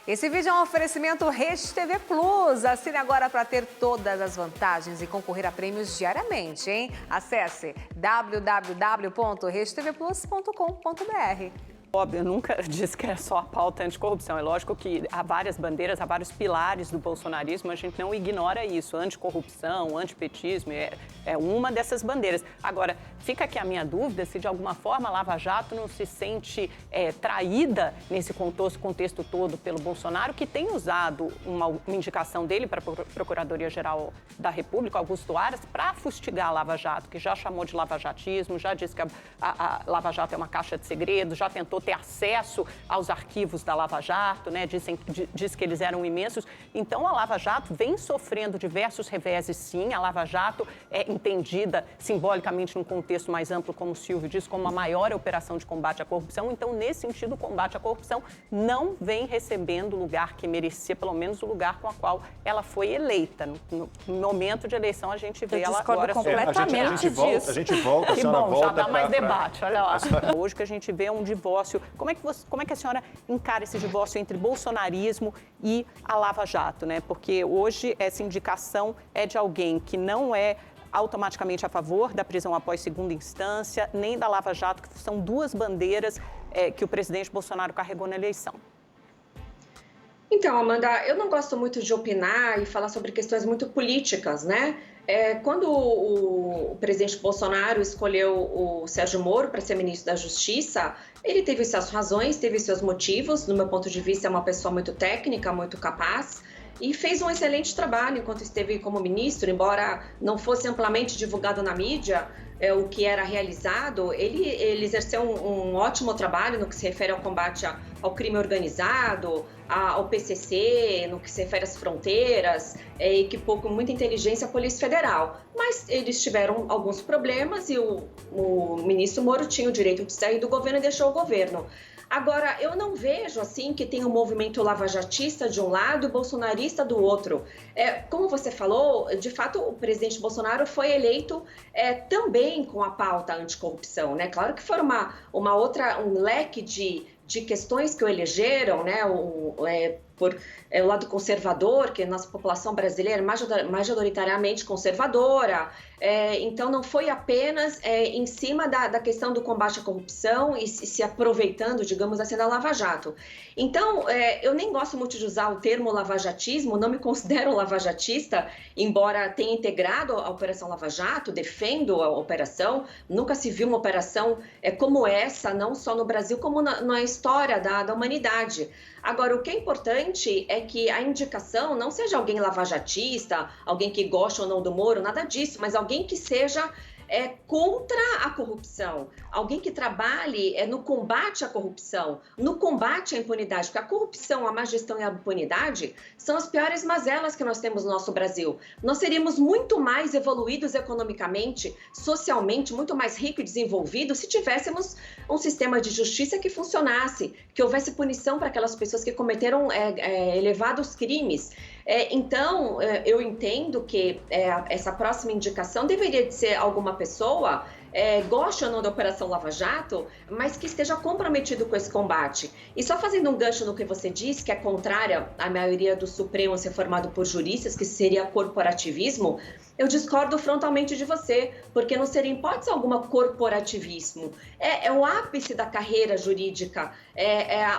Esse vídeo é um oferecimento Rede TV Plus. Assine agora para ter todas as vantagens e concorrer a prêmios diariamente, hein? Acesse www.redetvplus.com.br. Óbvio, eu nunca disse que é só a pauta anticorrupção. É lógico que há várias bandeiras, há vários pilares do bolsonarismo, a gente não ignora isso. Anticorrupção, antipetismo, é uma dessas bandeiras. Agora, fica aqui a minha dúvida se de alguma forma a Lava Jato não se sente traída nesse contexto todo pelo Bolsonaro, que tem usado uma indicação dele para a Procuradoria-Geral da República, Augusto Aras, para fustigar a Lava Jato, que já chamou de lavajatismo, já disse que a Lava Jato é uma caixa de segredos, já tentou ter acesso aos arquivos da Lava Jato, né? Diz que eles eram imensos. Então, a Lava Jato vem sofrendo diversos reveses, sim. A Lava Jato é entendida simbolicamente num contexto mais amplo, como o Silvio diz, como a maior operação de combate à corrupção. Então, nesse sentido, o combate à corrupção não vem recebendo o lugar que merecia, pelo menos o lugar com o qual ela foi eleita. No momento de eleição, a gente vê ela agora... completamente disso. A gente volta, a senhora volta. volta. Já dá mais debate, olha lá. Hoje que a gente vê um divórcio. Como é que a senhora encara esse divórcio entre bolsonarismo e a Lava Jato, né? Porque hoje essa indicação é de alguém que não é automaticamente a favor da prisão após segunda instância, nem da Lava Jato, que são duas bandeiras que o presidente Bolsonaro carregou na eleição. Então, Amanda, eu não gosto muito de opinar e falar sobre questões muito políticas, né? Quando o presidente Bolsonaro escolheu o Sérgio Moro para ser ministro da Justiça, ele teve suas razões, teve seus motivos. Do meu ponto de vista, é uma pessoa muito técnica, muito capaz e fez um excelente trabalho enquanto esteve como ministro, embora não fosse amplamente divulgado na mídia o que era realizado. Ele exerceu um ótimo trabalho no que se refere ao combate ao crime organizado, ao PCC, no que se refere às fronteiras, equipou com muita inteligência a Polícia Federal. Mas eles tiveram alguns problemas e o ministro Moro tinha o direito de sair do governo e deixou o governo. Agora, eu não vejo assim que tem um movimento lavajatista de um lado e bolsonarista do outro. Como você falou, de fato, o presidente Bolsonaro foi eleito também com a pauta anticorrupção, né? Claro que foi um leque de questões que o elegeram, né? Por o lado conservador, que a nossa população brasileira é majoritariamente conservadora. Então, não foi apenas em cima da questão do combate à corrupção e se aproveitando, digamos assim, da Lava Jato. Então, eu nem gosto muito de usar o termo lavajatismo, não me considero lavajatista, embora tenha integrado a Operação Lava Jato, defendo a operação. Nunca se viu uma operação como essa, não só no Brasil, como na história da humanidade. Agora, o que é importante é que a indicação não seja alguém lavajatista, alguém que gosta ou não do Moro, nada disso, mas alguém que seja contra a corrupção, alguém que trabalhe no combate à corrupção, no combate à impunidade, porque a corrupção, a má gestão e a impunidade são as piores mazelas que nós temos no nosso Brasil. Nós seríamos muito mais evoluídos economicamente, socialmente, muito mais rico e desenvolvido se tivéssemos um sistema de justiça que funcionasse, que houvesse punição para aquelas pessoas que cometeram elevados crimes. Então, eu entendo que essa próxima indicação deveria de ser alguma pessoa, goste ou não da Operação Lava Jato, mas que esteja comprometido com esse combate. E só fazendo um gancho no que você disse, que é contrária à maioria do Supremo ser formado por juristas, que seria corporativismo, eu discordo frontalmente de você, porque não seria, em hipótese alguma, corporativismo. É o ápice da carreira jurídica.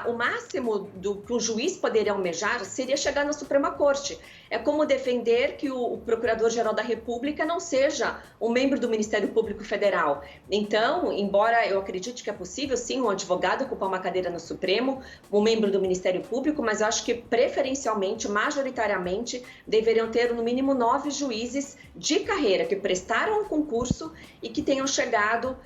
O máximo do que o juiz poderia almejar seria chegar na Suprema Corte. É como defender que o Procurador-Geral da República não seja um membro do Ministério Público Federal. Então, embora eu acredite que é possível, sim, um advogado ocupar uma cadeira no Supremo, um membro do Ministério Público, mas eu acho que, preferencialmente, majoritariamente, deveriam ter, no mínimo, 9 juízes de carreira que prestaram um concurso e que tenham chegado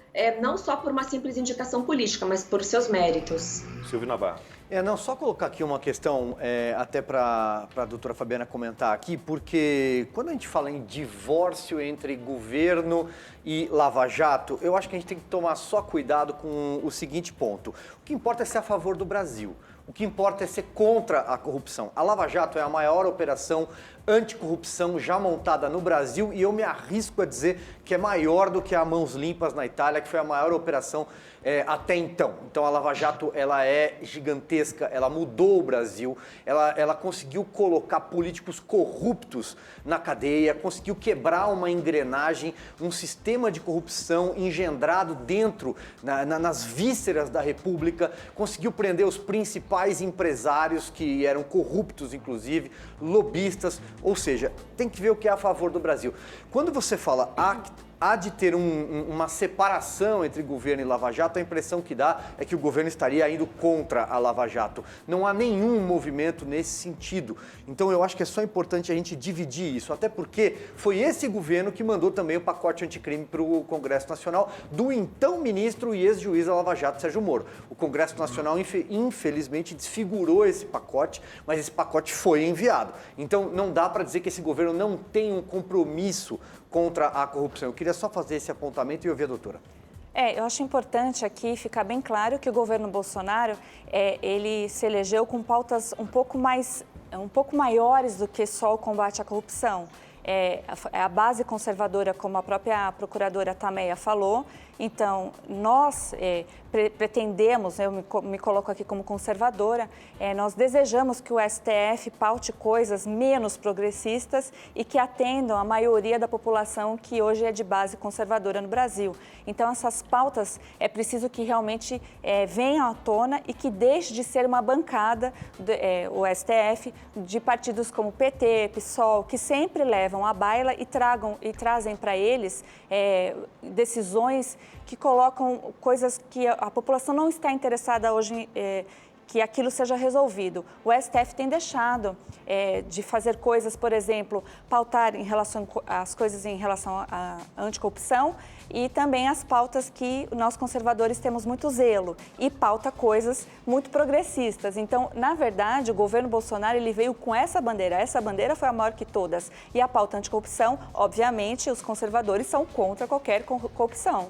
não só por uma simples indicação política, mas por seus méritos. Silvio Navarro. Não, só colocar aqui uma questão, até para a doutora Fabiana comentar aqui, porque quando a gente fala em divórcio entre governo e Lava Jato, eu acho que a gente tem que tomar só cuidado com o seguinte ponto. O que importa é ser a favor do Brasil. O que importa é ser contra a corrupção. A Lava Jato é a maior operação anticorrupção já montada no Brasil e eu me arrisco a dizer que é maior do que a Mãos Limpas na Itália, que foi a maior operação até então. Então a Lava Jato ela é gigantesca, ela mudou o Brasil, ela conseguiu colocar políticos corruptos na cadeia, conseguiu quebrar uma engrenagem, um sistema de corrupção engendrado dentro, nas vísceras da República, conseguiu prender os principais empresários que eram corruptos, inclusive, lobistas, ou seja, tem que ver o que é a favor do Brasil. Quando você fala há de ter uma separação entre governo e Lava Jato, a impressão que dá é que o governo estaria indo contra a Lava Jato. Não há nenhum movimento nesse sentido. Então eu acho que é só importante a gente dividir isso, até porque foi esse governo que mandou também o pacote anticrime para o Congresso Nacional do então ministro e ex-juiz da Lava Jato, Sérgio Moro. O Congresso Nacional, infelizmente, desfigurou esse pacote, mas esse pacote foi enviado. Então não dá para dizer que esse governo não tem um compromisso contra a corrupção. Eu queria só fazer esse apontamento e ouvir a doutora. Eu acho importante aqui ficar bem claro que o governo Bolsonaro, ele se elegeu com pautas um pouco maiores do que só o combate à corrupção. A base conservadora, como a própria procuradora Tameia falou. Então, nós pretendemos, eu me coloco aqui como conservadora, nós desejamos que o STF paute coisas menos progressistas e que atendam a maioria da população que hoje é de base conservadora no Brasil. Então, essas pautas é preciso que realmente venham à tona e que deixe de ser uma bancada, o STF, de partidos como PT, PSOL, que sempre levam à baila e trazem para eles decisões que colocam coisas que a população não está interessada hoje que aquilo seja resolvido. O STF tem deixado de fazer coisas, por exemplo, pautar as coisas em relação à anticorrupção e também as pautas que nós conservadores temos muito zelo e pauta coisas muito progressistas. Então, na verdade, o governo Bolsonaro ele veio com essa bandeira foi a maior que todas. E a pauta anticorrupção, obviamente, os conservadores são contra qualquer corrupção.